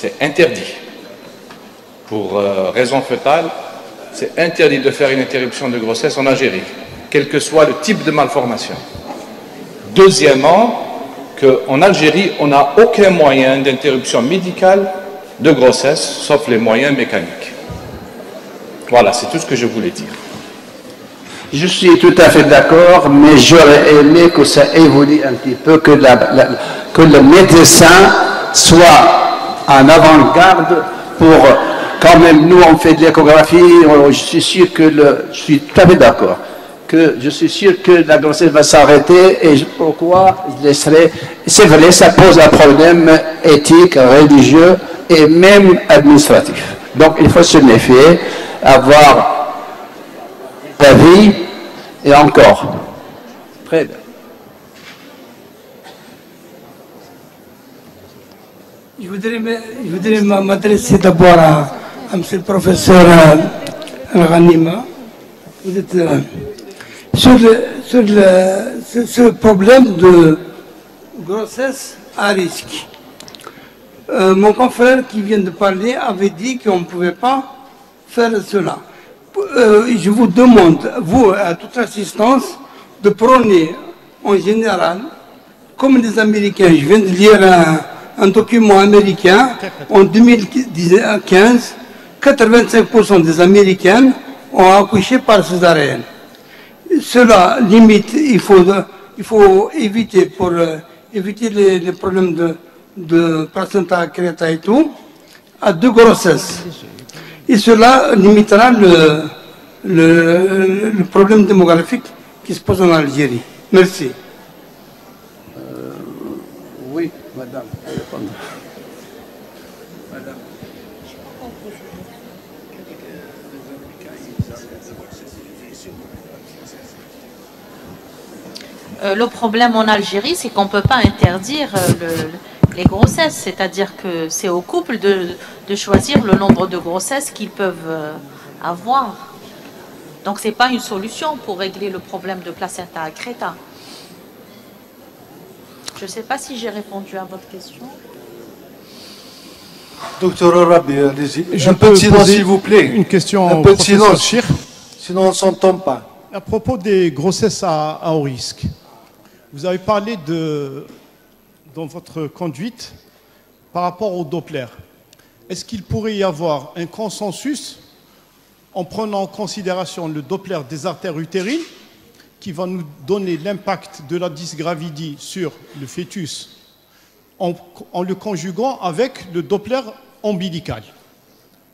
C'est interdit. Pour raison fœtale, c'est interdit de faire une interruption de grossesse en Algérie, quel que soit le type de malformation. Deuxièmement, qu'en Algérie, on n'a aucun moyen d'interruption médicale de grossesse, sauf les moyens mécaniques. Voilà, c'est tout ce que je voulais dire. Je suis tout à fait d'accord, mais j'aurais aimé que ça évolue un petit peu, que le médecin soit en avant-garde pour, quand même, nous on fait de l'échographie, je suis sûr que je suis tout à fait d'accord, que je suis sûr que la grossesse va s'arrêter, et pourquoi je laisserai, c'est vrai, ça pose un problème éthique, religieux et même administratif. Donc il faut se méfier, avoir la vie et encore. Très bien. Je voudrais m'adresser d'abord à M. le professeur Ghanima. Vous êtes sur ce problème de grossesse à risque. Mon confrère qui vient de parler avait dit qu'on ne pouvait pas faire cela. Je vous demande, vous, à toute assistance, de prôner en général, comme les Américains. Je viens de lire un document américain en 2015, 85% des Américaines ont accouché par césarienne. Cela limite, il faut éviter, pour éviter les problèmes de placenta accreta et tout, à 2 grossesses. Et cela limitera le problème démographique qui se pose en Algérie. Merci. Oui, madame. Le problème en Algérie, c'est qu'on ne peut pas interdire les grossesses, c'est-à-dire que c'est au couple de choisir le nombre de grossesses qu'ils peuvent avoir. Donc ce n'est pas une solution pour régler le problème de placenta accreta. Je ne sais pas si j'ai répondu à votre question. Docteur Arabi, allez-y. Un peu de silence, s'il vous plaît. Une question un peu de silence, Chir. Sinon on ne s'entend pas. À propos des grossesses à haut risque, vous avez parlé dans votre conduite par rapport au Doppler. Est-ce qu'il pourrait y avoir un consensus en prenant en considération le Doppler des artères utérines qui va nous donner l'impact de la dysgravidie sur le fœtus en le conjuguant avec le Doppler ombilical?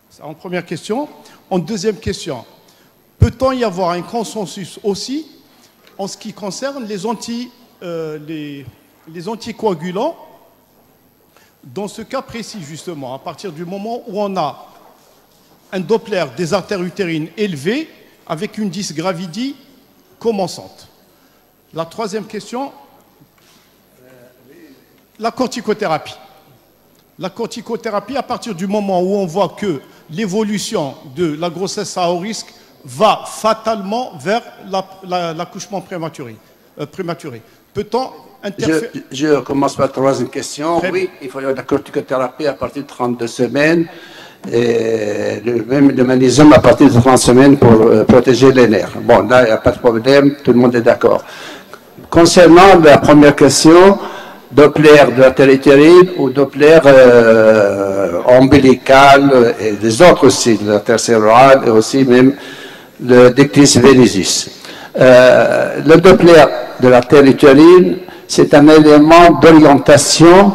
C'est en première question. En deuxième question, peut-on y avoir un consensus aussi en ce qui concerne les anticoagulants dans ce cas précis, justement, à partir du moment où on a un Doppler des artères utérines élevé avec une dysgravidie commençante? La troisième question, la corticothérapie. La corticothérapie, à partir du moment où on voit que l'évolution de la grossesse à haut risque va fatalement vers l'accouchement prématuré. Peut-on interférer? Je commence par la troisième question. Oui, il faut y avoir de la corticothérapie à partir de 32 semaines. Et même le magnésium à partir de 30 semaines pour protéger les nerfs. Bon, là, il n'y a pas de problème, tout le monde est d'accord. Concernant la première question, Doppler de l'artère utérine ou Doppler ombilical et les autres aussi, l'artère cérébrale et aussi même le dectus venosus. Le Doppler de l'artère utérine, c'est un élément d'orientation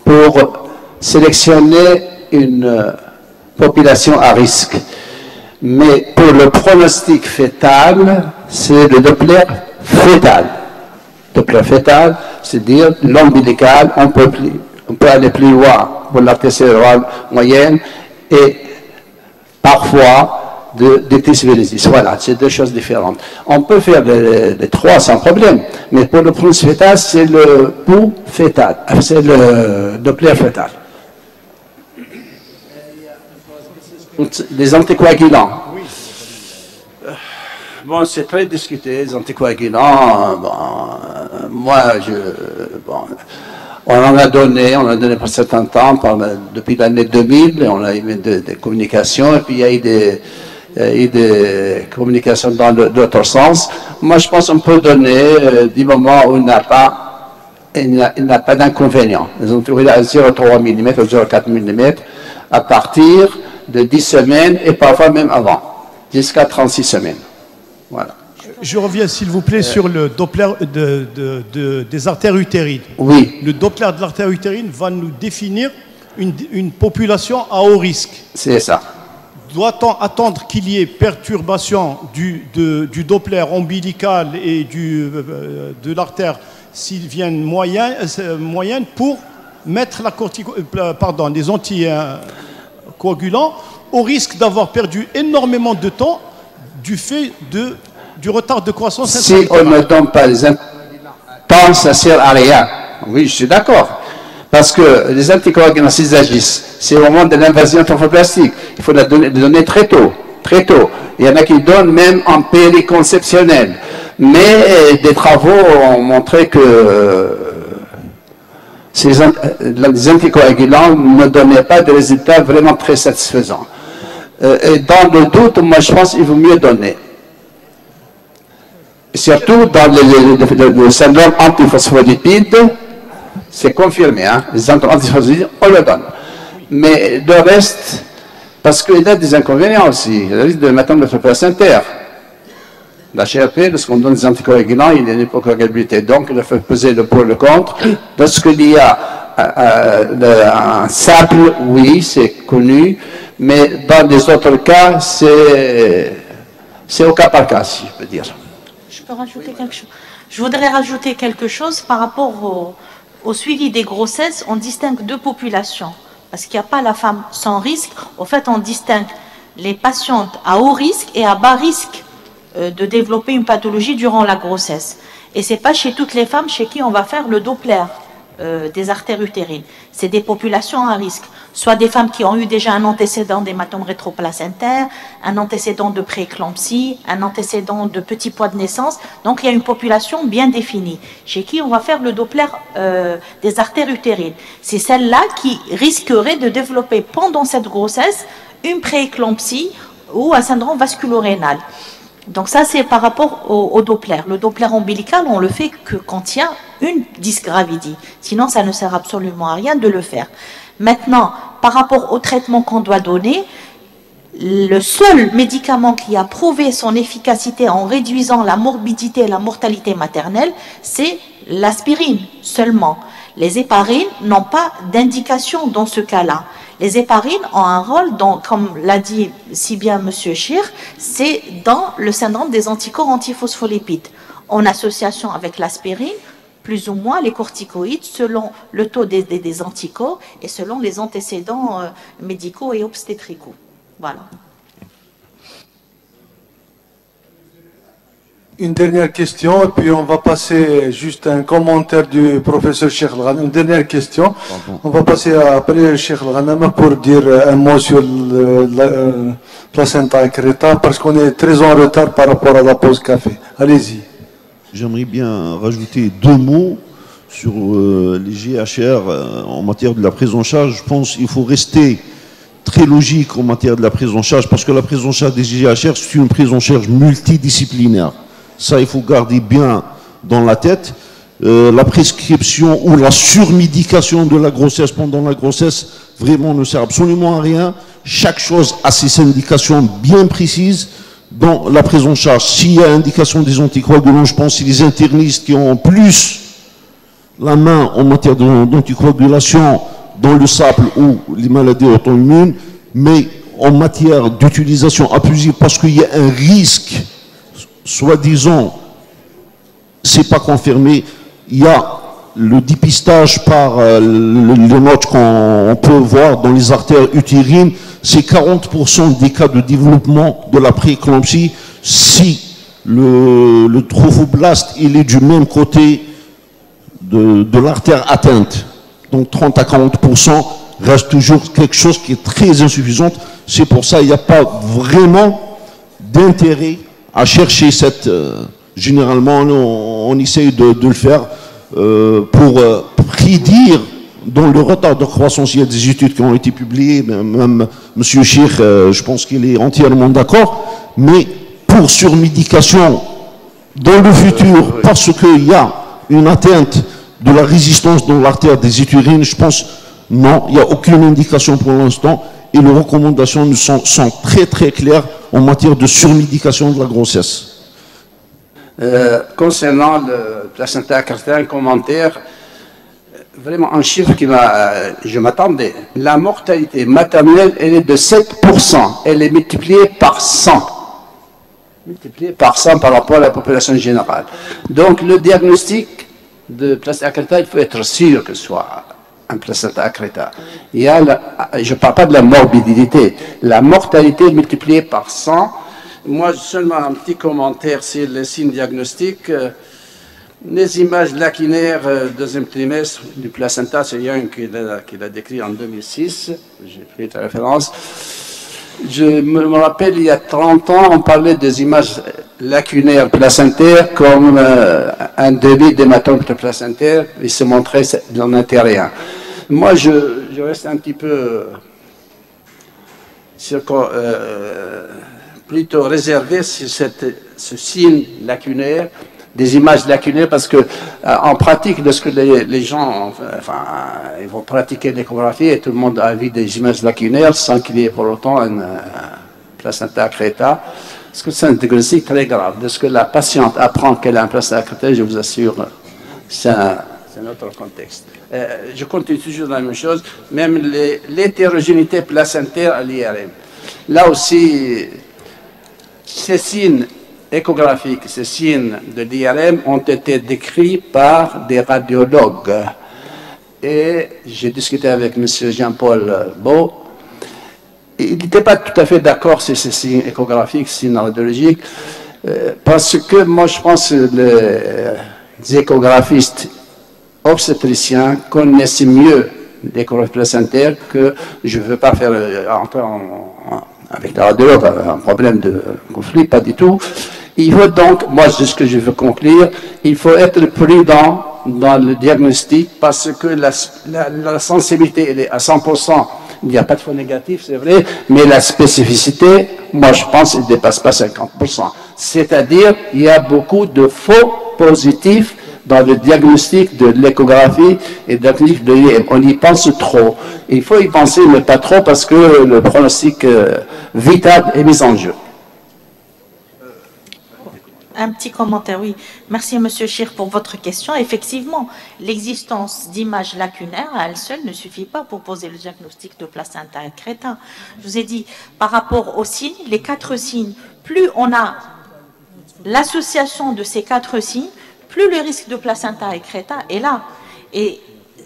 pour sélectionner une population à risque. Mais pour le pronostic fœtal, c'est le Doppler fœtal. Doppler fœtal, c'est-à-dire l'ombilical, on peut aller plus loin pour l'artère cérébrale moyenne et parfois de dectus venosus. Voilà, c'est deux choses différentes. On peut faire les trois sans problème, mais pour le pronostic fœtal, c'est le pouls fœtal, c'est le Doppler fœtal. Les anticoagulants. Oui. Bon, c'est très discuté, les anticoagulants. Bon, moi, On en a donné pour un certain temps, depuis l'année 2000, on a eu des communications, et puis il y a eu des communications dans l'autre sens. Moi, je pense qu'on peut donner du moment où il n'a pas d'inconvénient. Ils ont trouvé à 0,3 mm ou 0,4 mm à partir de 10 semaines et parfois même avant, jusqu'à 36 semaines. Voilà. Je reviens, s'il vous plaît, sur le Doppler des artères utérines. Oui. Le Doppler de l'artère utérine va nous définir une population à haut risque. C'est ça. Doit-on attendre qu'il y ait perturbation du Doppler ombilical et de l'artère s'ils viennent moyenne pour mettre les anticoagulants au risque d'avoir perdu énormément de temps du fait du retard de croissance intra-utérine? Si on ne donne pas les anticoagulants, ça ne sert à rien. Oui, je suis d'accord. Parce que les anticoagulants, s'ils agissent, c'est au moment de l'invasion trophoblastique. Il faut les donner très tôt. Très tôt. Il y en a qui donnent même en périconceptionnel. Mais des travaux ont montré que les anticoagulants ne donnaient pas de résultats vraiment très satisfaisants. Et dans le doute, moi je pense qu'il vaut mieux donner. Surtout dans le syndrome antiphospholipide, c'est confirmé, hein? Les antiphospholipides, on le donne. Mais le reste, parce qu'il y a des inconvénients aussi, il risque de mettre notre placentaire. La CRP, lorsqu'on donne des anticoagulants, il y a une hypocoagulabilité. Donc, il faut peser le pour et le contre. Lorsqu'il y a un sable, oui, c'est connu, mais dans les autres cas, c'est au cas par cas, si je peux dire. Je peux rajouter quelque chose. Je voudrais rajouter quelque chose par rapport au suivi des grossesses. On distingue deux populations, parce qu'il n'y a pas la femme sans risque. En fait, on distingue les patientes à haut risque et à bas risque de développer une pathologie durant la grossesse. Et ce n'est pas chez toutes les femmes chez qui on va faire le Doppler des artères utérines. C'est des populations à risque. Soit des femmes qui ont eu déjà un antécédent d'hématome rétroplacentaire, un antécédent de prééclampsie, un antécédent de petit poids de naissance. Donc il y a une population bien définie chez qui on va faire le Doppler des artères utérines. C'est celle-là qui risquerait de développer pendant cette grossesse une prééclampsie ou un syndrome vasculorénal. Donc ça, c'est par rapport au Doppler. Le Doppler ombilical, on le fait que quand il y a une dysgravidie. Sinon, ça ne sert absolument à rien de le faire. Maintenant, par rapport au traitement qu'on doit donner, le seul médicament qui a prouvé son efficacité en réduisant la morbidité et la mortalité maternelle, c'est l'aspirine seulement. Les héparines n'ont pas d'indication dans ce cas-là. Les héparines ont un rôle, comme l'a dit si bien M. Chir, c'est dans le syndrome des anticorps antiphospholipides, en association avec l'aspirine, plus ou moins les corticoïdes, selon le taux des anticorps et selon les antécédents médicaux et obstétricaux. Voilà. Une dernière question, et puis on va passer juste un commentaire du professeur Cheikh El-Ghanam. Une dernière question. On va passer après Cheikh El-Ghanam pour dire un mot sur la placenta accreta, parce qu'on est très en retard par rapport à la pause café. Allez-y. J'aimerais bien rajouter deux mots sur les GHR en matière de la prise en charge. Je pense qu'il faut rester très logique en matière de la prise en charge, parce que la prise en charge des GHR, c'est une prise en charge multidisciplinaire. Ça, il faut garder bien dans la tête. La prescription ou la surmédication de la grossesse pendant la grossesse, vraiment ne sert absolument à rien. Chaque chose a ses indications bien précises dans la prise en charge. S'il y a indication des anticoagulants, je pense que c'est les internistes qui ont plus la main en matière d'anticoagulation dans le SAPL ou les maladies auto-immunes, mais en matière d'utilisation abusive, parce qu'il y a un risque, soi-disant, c'est pas confirmé, il y a le dépistage par les notes qu'on peut voir dans les artères utérines, c'est 40% des cas de développement de la prééclampsie si le trophoblaste il est du même côté de l'artère atteinte. Donc 30 à 40% reste toujours quelque chose qui est très insuffisant. C'est pour ça qu'il n'y a pas vraiment d'intérêt à chercher cette... généralement, on essaye de le faire pour prédire dans le retard de croissance. Il y a des études qui ont été publiées, même M. Cheikh, je pense qu'il est entièrement d'accord, mais pour surmédication dans le futur, parce qu'il y a une atteinte de la résistance dans l'artère des utérines, je pense, non, il n'y a aucune indication pour l'instant, et les recommandations sont très très claires en matière de surmédication de la grossesse. Concernant le placenta acréta, un commentaire, vraiment un chiffre je m'attendais. La mortalité maternelle, elle est de 7%. Elle est multipliée par 100. Multipliée par 100 par rapport à la population générale. Donc le diagnostic de placenta acréta, il faut être sûr que ce soit un placenta acréta. Je ne parle pas de la morbidité. La mortalité multipliée par 100. Moi, seulement un petit commentaire sur les signes diagnostiques. Les images lacunaires deuxième trimestre du placenta, c'est Young qui l'a décrit en 2006. J'ai pris la référence. Je me rappelle, il y a 30 ans, on parlait des images lacunaires placentaires comme un débit d'hématome placentaire. Il se montrait, il n'en était rien. Moi, je reste un petit peu plutôt réservé sur ce signe lacunaire, des images lacunaires, parce que en pratique, lorsque les gens, ils vont pratiquer l'échographie et tout le monde a vu des images lacunaires sans qu'il y ait pour autant un placenta acréta, parce que c'est un diagnostic très grave. Lorsque la patiente apprend qu'elle a un placenta acréta, je vous assure, c'est un autre contexte. Je continue toujours la même chose, même l'hétérogénéité placentaire à l'IRM. Là aussi, ces signes échographiques, ces signes de l'IRM ont été décrits par des radiologues. Et j'ai discuté avec M. Jean-Paul Beau. Il n'était pas tout à fait d'accord sur ces signes échographiques, ces signes radiologiques, parce que moi je pense que les échographistes obstétriciens connaissent mieux l'échographie placentaire que je ne veux pas faire entrer avec la radiologue un problème de conflit, pas du tout. Il faut donc, moi c'est ce que je veux conclure, il faut être prudent dans le diagnostic parce que la sensibilité elle est à 100%, il n'y a pas de faux négatif, c'est vrai, mais la spécificité, moi je pense qu'elle ne dépasse pas 50%. C'est-à-dire, il y a beaucoup de faux positifs dans le diagnostic de l'échographie et le diagnostic de l'IRM. On y pense trop. Il faut y penser, mais pas trop, parce que le pronostic vital est mis en jeu. Un petit commentaire, oui. Merci, M. Chir, pour votre question. Effectivement, l'existence d'images lacunaires à elle seule ne suffit pas pour poser le diagnostic de placenta acréta. Je vous ai dit, par rapport aux signes, les 4 signes, plus on a l'association de ces 4 signes, plus le risque de placenta acréta est là. Et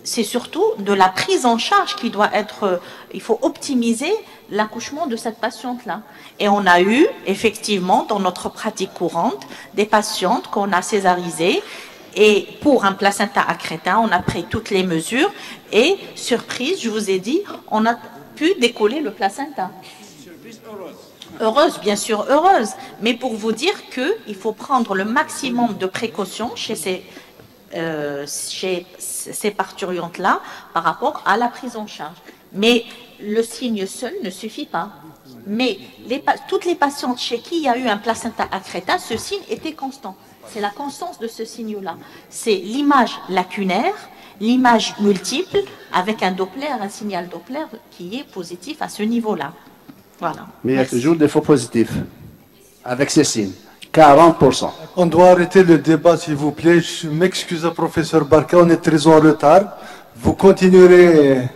c'est surtout de la prise en charge qui doit être... il faut optimiser l'accouchement de cette patiente-là. Et on a eu, effectivement, dans notre pratique courante, des patientes qu'on a césarisées. Et pour un placenta acréta, on a pris toutes les mesures. Et, surprise, je vous ai dit, on a pu décoller le placenta. Heureuse, bien sûr, heureuse. Mais pour vous dire qu'il faut prendre le maximum de précautions chez ces parturientes-là par rapport à la prise en charge. Mais le signe seul ne suffit pas. Mais toutes les patientes chez qui il y a eu un placenta acréta, ce signe était constant. C'est la constance de ce signe-là. C'est l'image lacunaire, l'image multiple, avec un Doppler, un signal Doppler qui est positif à ce niveau-là. Voilà. Mais il y a toujours des faux positifs avec ces signes. 40%. On doit arrêter le débat, s'il vous plaît. Je m'excuse, professeur Barka, on est très en retard. Vous continuerez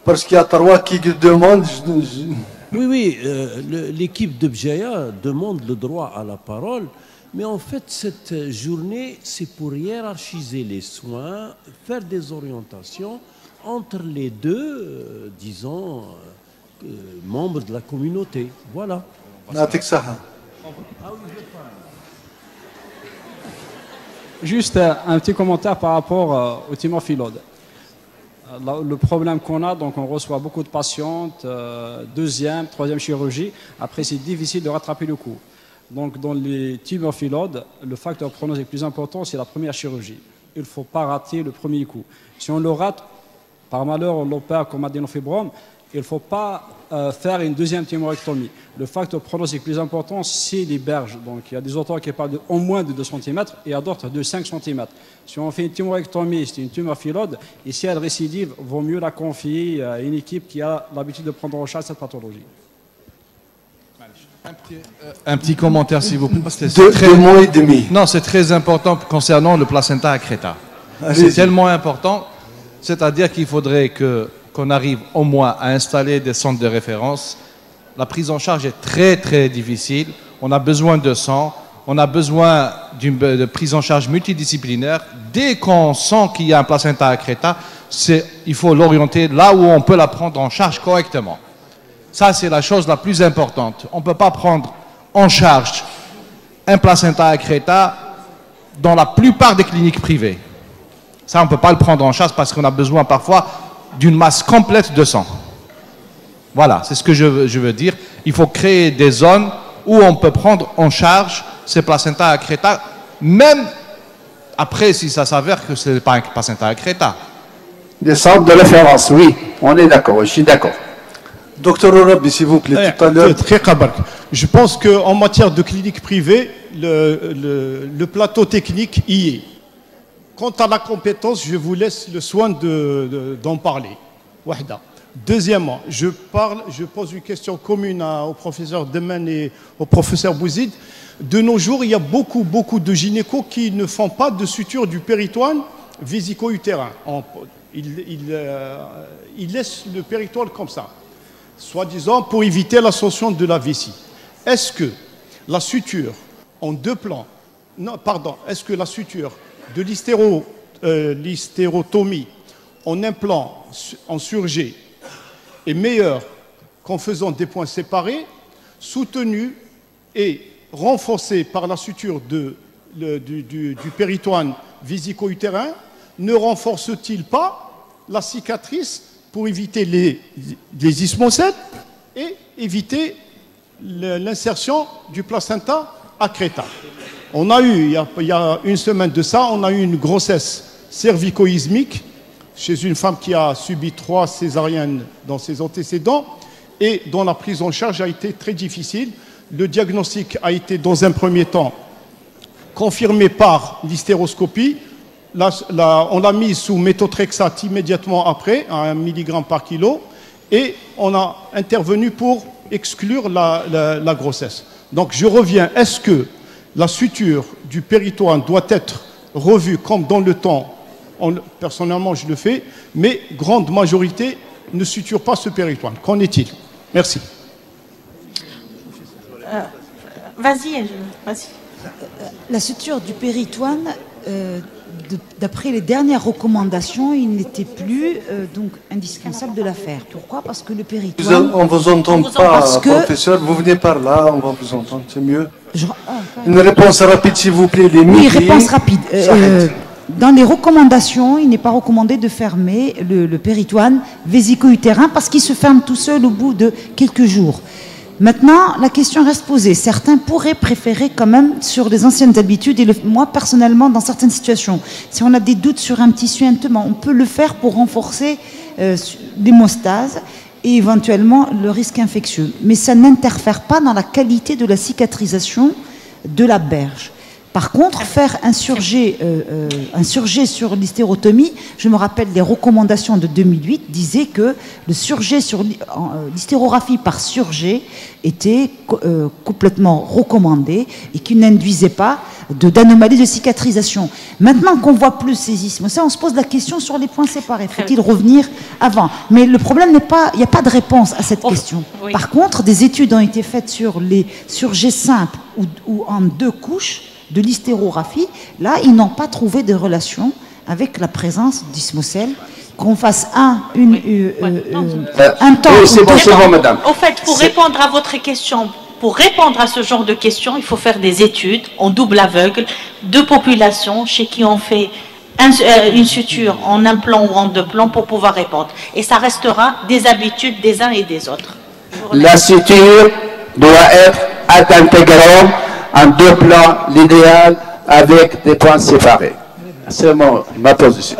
parce qu'il y a 3 qui demandent. Oui, l'équipe de Bjaya demande le droit à la parole, mais en fait, cette journée, c'est pour hiérarchiser les soins, faire des orientations entre les deux, disons, membres de la communauté. Voilà. Juste un petit commentaire par rapport au thymophilode. Le problème qu'on a, donc on reçoit beaucoup de patientes, deuxième, troisième chirurgie. Après, c'est difficile de rattraper le coup. Donc, dans les thymophilode, le facteur pronostic le plus important, c'est la première chirurgie. il ne faut pas rater le premier coup. Si on le rate, par malheur, on l'opère comme adénofibrome, il ne faut pas faire une deuxième thymorectomie. Le facteur pronostic plus important, c'est les berges. Donc, il y a des auteurs qui parlent au moins de 2 cm et à d'autres de 5 cm. Si on fait une thymorectomie, c'est une tumeur phylode, et si elle récidive, il vaut mieux la confier à une équipe qui a l'habitude de prendre en charge cette pathologie. Un petit commentaire, s'il vous plaît. Deux mots et demi. Non, c'est très important concernant le placenta accreta. C'est tellement important, c'est-à-dire qu'il faudrait qu'on arrive au moins à installer des centres de référence. La prise en charge est très très difficile. On a besoin de sang, on a besoin de prise en charge multidisciplinaire. Dès qu'on sent qu'il y a un placenta accreta, il faut l'orienter là où on peut la prendre en charge correctement. Ça, c'est la chose la plus importante. On ne peut pas prendre en charge un placenta accreta dans la plupart des cliniques privées. Ça, on ne peut pas le prendre en charge parce qu'on a besoin parfois d'une masse complète de sang. Voilà, c'est ce que je veux dire. Il faut créer des zones où on peut prendre en charge ces placenta accreta, même après si ça s'avère que ce n'est pas un placenta accreta. Des centres de référence, oui, on est d'accord, je suis d'accord. Docteur Orabi, s'il vous plaît, tout à l'heure. Je pense qu'en matière de clinique privée, le plateau technique y est. Quant à la compétence, je vous laisse le soin d'en parler. Wahda. Deuxièmement, je pose une question commune au professeur Demen et au professeur Bouzid. De nos jours, il y a beaucoup de gynécos qui ne font pas de suture du péritoine vésico-utérin. Ils laissent le péritoine comme ça, soi-disant pour éviter l'ascension de la vessie. Est-ce que la suture en 2 plans, non, pardon, est-ce que la suture de l'hystérotomie en implant, en surgé, est meilleure qu'en faisant des points séparés, soutenue et renforcée par la suture du péritoine vésico-utérin? Ne renforce-t-il pas la cicatrice pour éviter les ismocètes et éviter l'insertion du placenta accreta? On a eu, il y a une semaine de ça, on a eu une grossesse cervico-ismique chez une femme qui a subi 3 césariennes dans ses antécédents et dont la prise en charge a été très difficile. Le diagnostic a été dans un premier temps confirmé par l'hystéroscopie. On l'a mise sous méthotrexate immédiatement après, à 1 mg par kilo, et on a intervenu pour exclure la grossesse. Donc je reviens, est-ce que la suture du péritoine doit être revue comme dans le temps? Personnellement, je le fais, mais grande majorité ne suture pas ce péritoine. Qu'en est-il? Merci. Vas-y. La suture du péritoine, d'après les dernières recommandations, il n'était plus donc indispensable de la faire. Pourquoi? Parce que le péritoine... On ne vous entend pas, professeur. Vous venez par là, on va vous entendre, c'est mieux. Une réponse rapide, s'il vous plaît. Oui, réponse rapide. Dans les recommandations, il n'est pas recommandé de fermer le péritoine vésico-utérin parce qu'il se ferme tout seul au bout de quelques jours. Maintenant, la question reste posée. Certains pourraient préférer quand même sur les anciennes habitudes, et moi personnellement, dans certaines situations, si on a des doutes sur un tissu interne, on peut le faire pour renforcer l'hémostase et éventuellement le risque infectieux. Mais ça n'interfère pas dans la qualité de la cicatrisation de la berge. Par contre, faire un surgé sur l'hystérotomie, je me rappelle les recommandations de 2008 disaient que le surgé sur l'hystérographie par surgé était complètement recommandé et qu'il n'induisait pas d'anomalies de cicatrisation. Maintenant qu'on voit plus ces isthmes, on se pose la question sur les points séparés. Faut-il revenir avant? Mais le problème n'est pas, il n'y a pas de réponse à cette question. Oui. Par contre, des études ont été faites sur les surgés simples ou en 2 couches de l'hystérographie. Là, ils n'ont pas trouvé de relation avec la présence d'ismocèle. Qu'on fasse un temps. Oui, c'est bon, madame. Au fait, pour répondre à votre question, pour répondre à ce genre de questions, il faut faire des études en double aveugle de populations chez qui on fait une suture en un plan ou en 2 plans pour pouvoir répondre. Et ça restera des habitudes des uns et des autres. La suture doit être intégrée en 2 plans, l'idéal avec des points séparés. C'est ma position.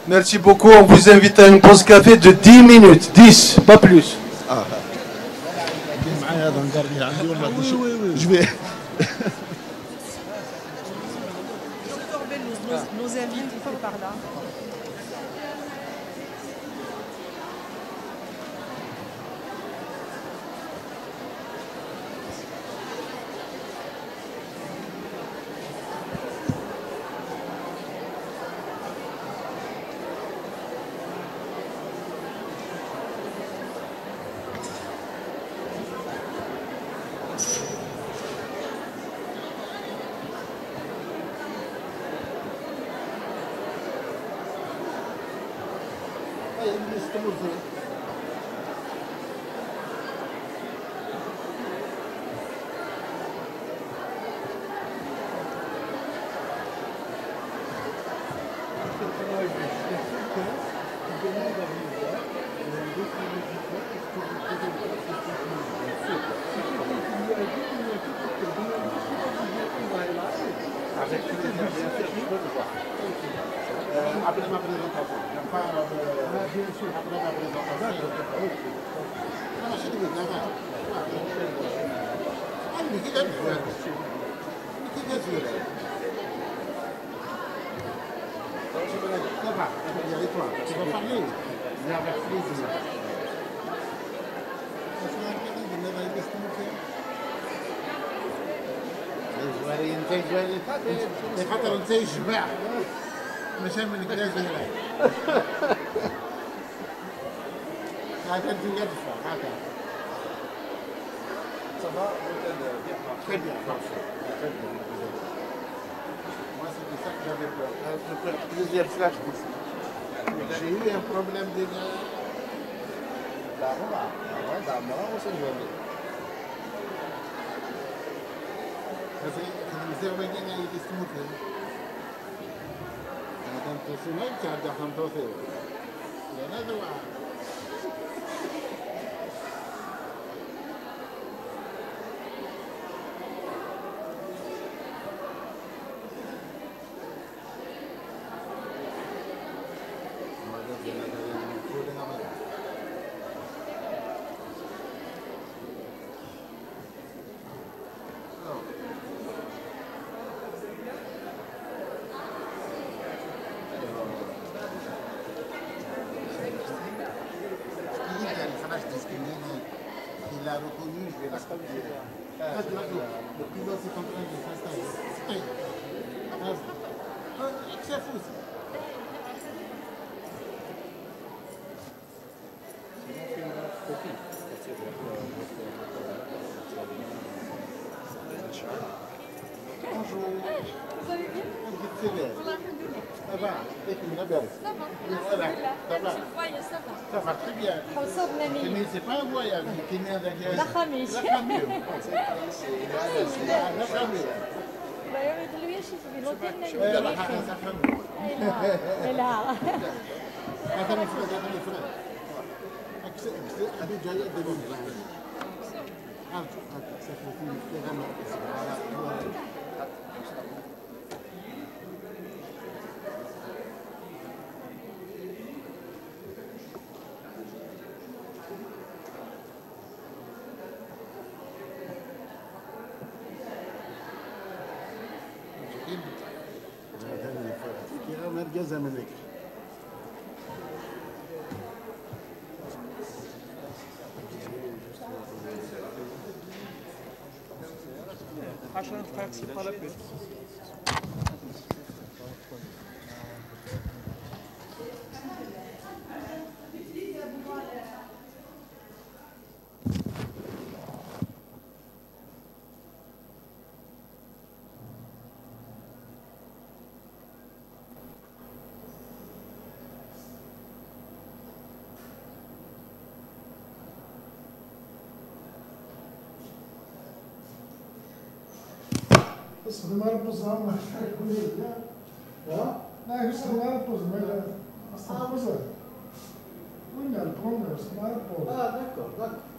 Merci beaucoup. On vous invite à une pause café de 10 minutes. 10, pas plus. Je vais. Nos invités par là. Après ma présentation. Bien sûr, après ma présentation. Ça va, tu vas parler. Avec plaisir. خاطر انت شبع مشى من كذا زهره هذا انت يدفع هذا صباح très bien parfait moi c'est ça que j'avais peur plusieurs flashs d'ici j'ai eu un problème déjà d'abord on s'est joué الزوجين اللي يسموه هذا التصميم كان دخل توفيه لأن هذا واحد Le pilote est en train de s'installer. C'est fou ça. Bonjour. Vous allez bien? Ça va. Ça va très bien. Mais c'est pas un voyage. La famille. لا يريد له شيء في الوطن لا هذا مفرد هذه جايه دليل مرجزة منك عشان تاكسي طلب بس ما يربص هم لا يس ما يربص ما استعمل ولا البرومنر ما يربص d'accord d'accord